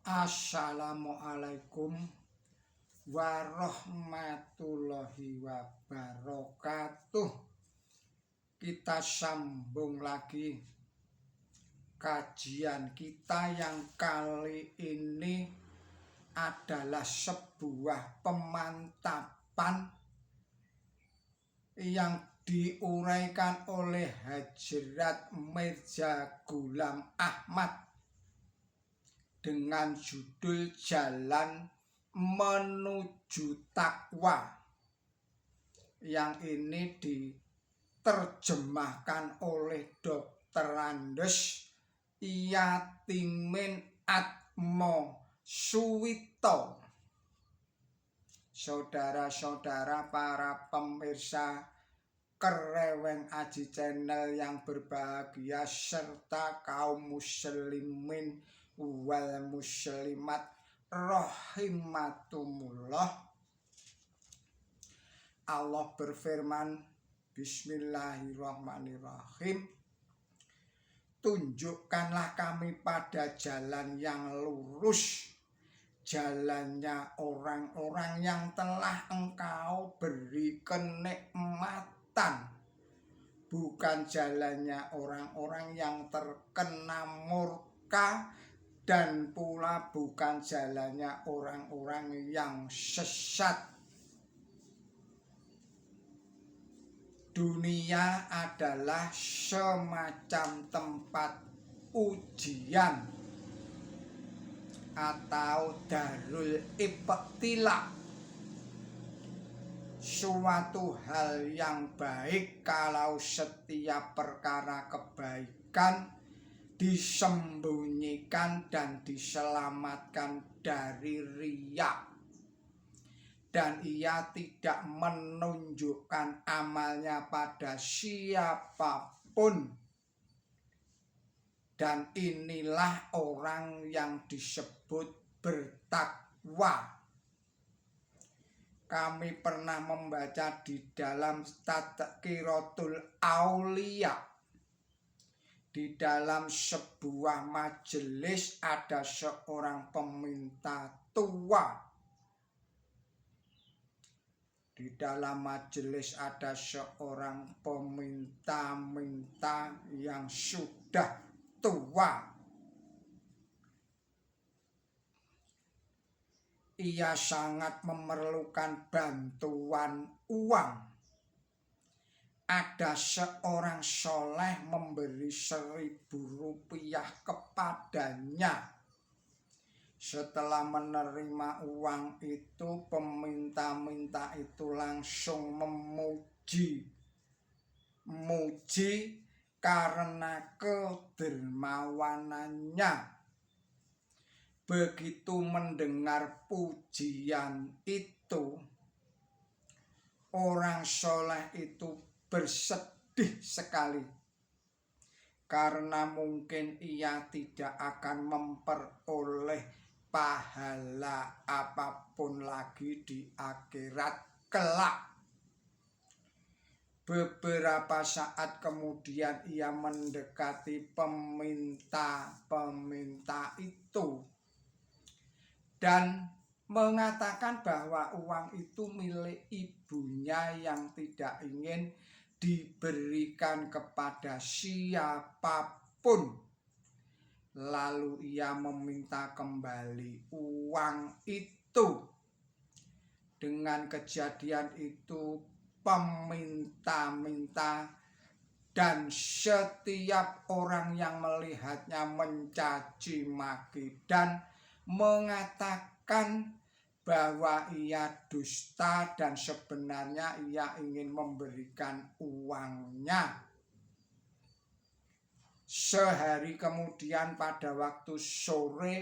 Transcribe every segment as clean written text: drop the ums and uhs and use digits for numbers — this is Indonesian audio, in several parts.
Assalamualaikum warahmatullahi wabarakatuh. Kita sambung lagi kajian kita yang kali ini adalah sebuah pemantapan yang diuraikan oleh Hadjrat Mirza Ghulam Ahmad dengan judul Jalan Menuju Taqwa, yang ini diterjemahkan oleh Dr. Andes Yatimin Atmo Suwito. Saudara-saudara para pemirsa Kereweng Aji Channel yang berbahagia, serta kaum muslimin wal muslimat rahimatumullah. Allah berfirman, Bismillahirrahmanirrahim, tunjukkanlah kami pada jalan yang lurus, jalannya orang-orang yang telah engkau beri kenikmatan, bukan jalannya orang-orang yang terkena murka, dan pula bukan jalannya orang-orang yang sesat. Dunia adalah semacam tempat ujian atau darul ibtila, suatu hal yang baik kalau setiap perkara kebaikan disembunyikan dan diselamatkan dari riya, dan ia tidak menunjukkan amalnya pada siapapun. Dan inilah orang yang disebut bertakwa. Kami pernah membaca di dalam Tadkiratul Aulia, di dalam sebuah majelis ada seorang peminta tua. Di dalam majelis ada seorang peminta-minta yang sudah tua. Ia sangat memerlukan bantuan uang. Ada seorang soleh memberi 1.000 rupiah kepadanya. Setelah menerima uang itu, peminta-minta itu langsung memuji karena kedermawanannya. Begitu mendengar pujian itu, orang soleh itu bersedih sekali, karena mungkin ia tidak akan memperoleh pahala apapun lagi di akhirat kelak. Beberapa saat kemudian ia mendekati peminta itu dan mengatakan bahwa uang itu milik ibunya yang tidak ingin diberikan kepada siapapun. Lalu ia meminta kembali uang itu. Dengan kejadian itu, peminta-minta dan setiap orang yang melihatnya mencaci maki dan mengatakan bahwa ia dusta dan sebenarnya ia ingin memberikan uangnya. Sehari kemudian pada waktu sore,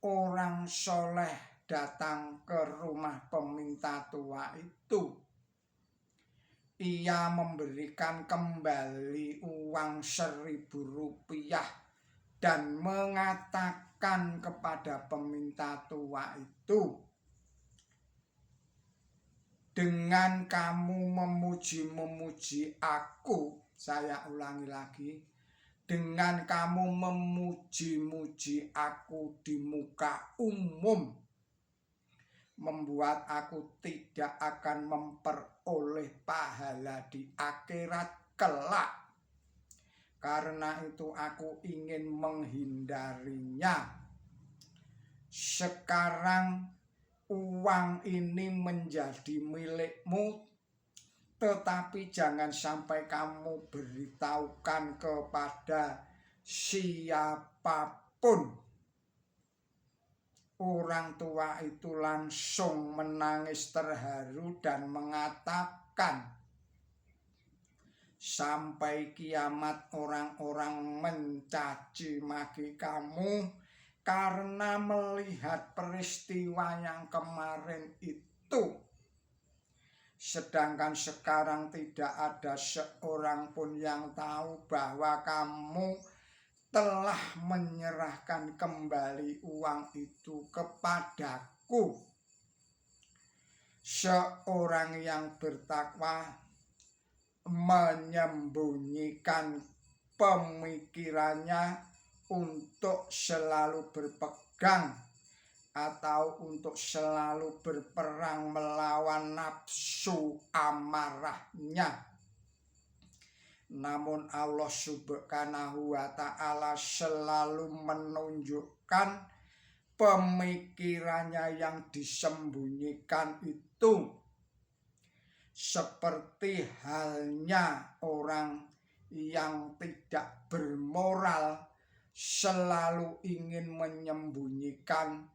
orang soleh datang ke rumah peminta tua itu. Ia memberikan kembali uang 1.000 rupiah dan mengatakan kepada peminta tua itu, dengan kamu memuji-memuji aku, saya ulangi lagi, dengan kamu memuji-muji aku di muka umum, membuat aku tidak akan memperoleh pahala di akhirat kelak. Karena itu aku ingin menghindarinya. Sekarang uang ini menjadi milikmu, tetapi jangan sampai kamu beritahukan kepada siapapun. Orang tua itu langsung menangis terharu dan mengatakan, sampai kiamat orang-orang mencaci maki kamu karena melihat peristiwa yang kemarin itu. Sedangkan sekarang tidak ada seorang pun yang tahu bahwa kamu telah menyerahkan kembali uang itu kepadaku. Seorang yang bertakwa menyembunyikan pemikirannya untuk selalu berpegang atau untuk selalu berperang melawan nafsu amarahnya. Namun Allah Subhanahu wa ta'ala selalu menunjukkan pemikirannya yang disembunyikan itu. Seperti halnya orang yang tidak bermoral selalu ingin menyembunyikan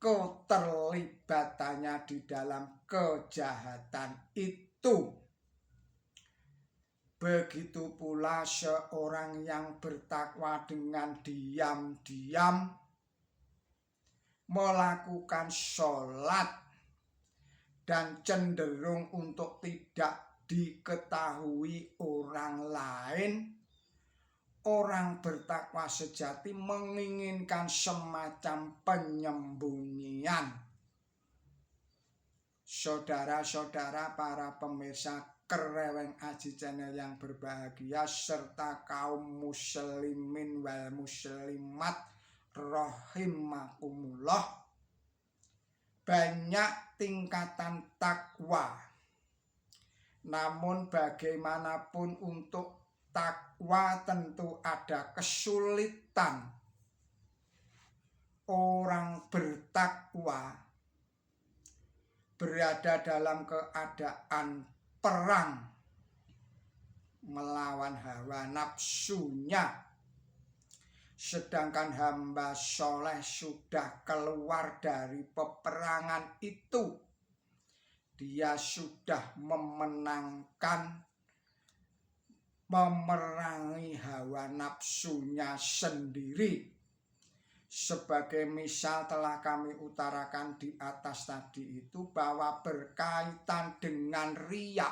keterlibatannya di dalam kejahatan itu. Begitu pula seorang yang bertakwa dengan diam-diam melakukan sholat dan cenderung untuk tidak diketahui orang lain. Orang bertakwa sejati menginginkan semacam penyembunyian. Saudara-saudara para pemirsa Kreweng Aji Channel yang berbahagia, serta kaum muslimin wal muslimat rahimakumullah, banyak tingkatan takwa. Namun bagaimanapun untuk takwa tentu ada kesulitan. Orang bertakwa berada dalam keadaan perang melawan hawa nafsunya. Sedangkan hamba soleh sudah keluar dari peperangan itu. Dia sudah memerangi hawa nafsunya sendiri. Sebagai misal telah kami utarakan di atas tadi itu, bahwa berkaitan dengan riya,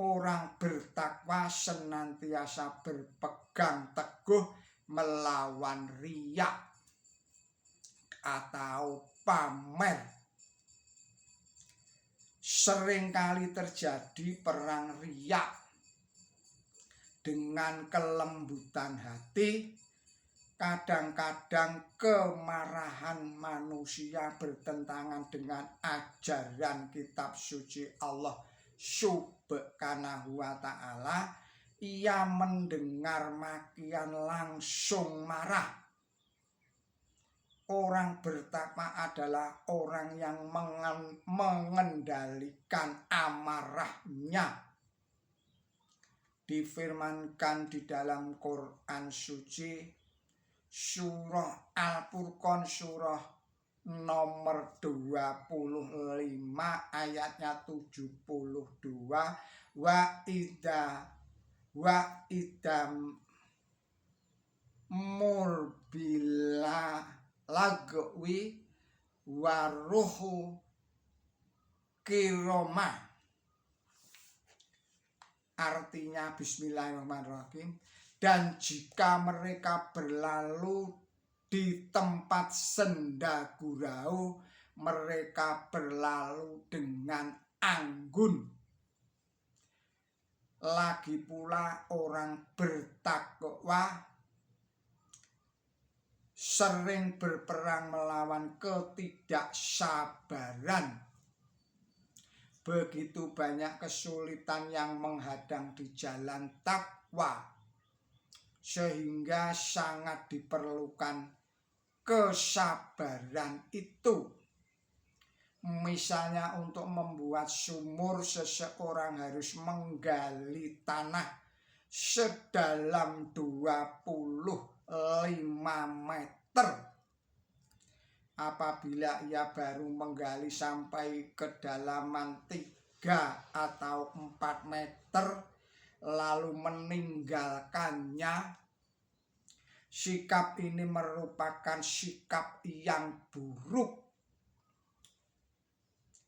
orang bertakwa senantiasa berpegang teguh melawan riya atau pamer. Seringkali terjadi perang riya. Dengan kelembutan hati, kadang-kadang kemarahan manusia bertentangan dengan ajaran kitab suci Allah Subhanahu wa ta'ala. Ia mendengar makian langsung marah. Orang bertakwa adalah orang yang mengendalikan amarahnya. Difirmankan di dalam Quran suci, surah Al-Furqan surah nomor 25 ayatnya 72, wa idam murbila lagwi waruhu kiromah. Artinya bismillahirrahmanirrahim, dan jika mereka berlalu di tempat senda gurau, mereka berlalu dengan anggun. lagi pula orang bertakwa sering berperang melawan ketidaksabaran. Begitu banyak kesulitan yang menghadang di jalan takwa, sehingga sangat diperlukan kesabaran itu. Misalnya untuk membuat sumur, seseorang harus menggali tanah sedalam 25 meter. Apabila ia baru menggali sampai kedalaman 3 atau 4 meter lalu meninggalkannya, sikap ini merupakan sikap yang buruk.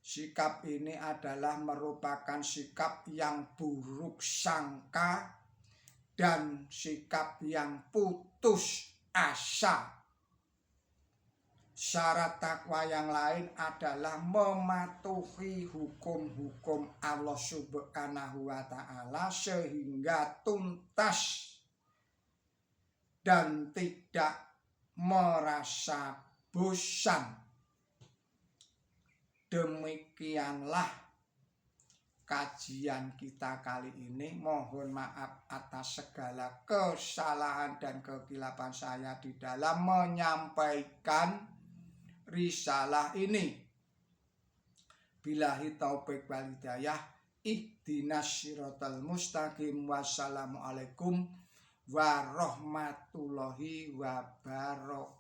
Sikap ini adalah merupakan sikap yang buruk sangka dan sikap yang putus asa. Syarat takwa yang lain adalah mematuhi hukum-hukum Allah Subhanahu wa Ta'ala sehingga tuntas dan tidak merasa bosan. Demikianlah kajian kita kali ini. Mohon maaf atas segala kesalahan dan kekilapan saya di dalam menyampaikan risalah ini. Billahi taufik wal hidayah. Ihdinas siratal mustaqim. Wassalamualaikum warahmatullahi wabarakatuh.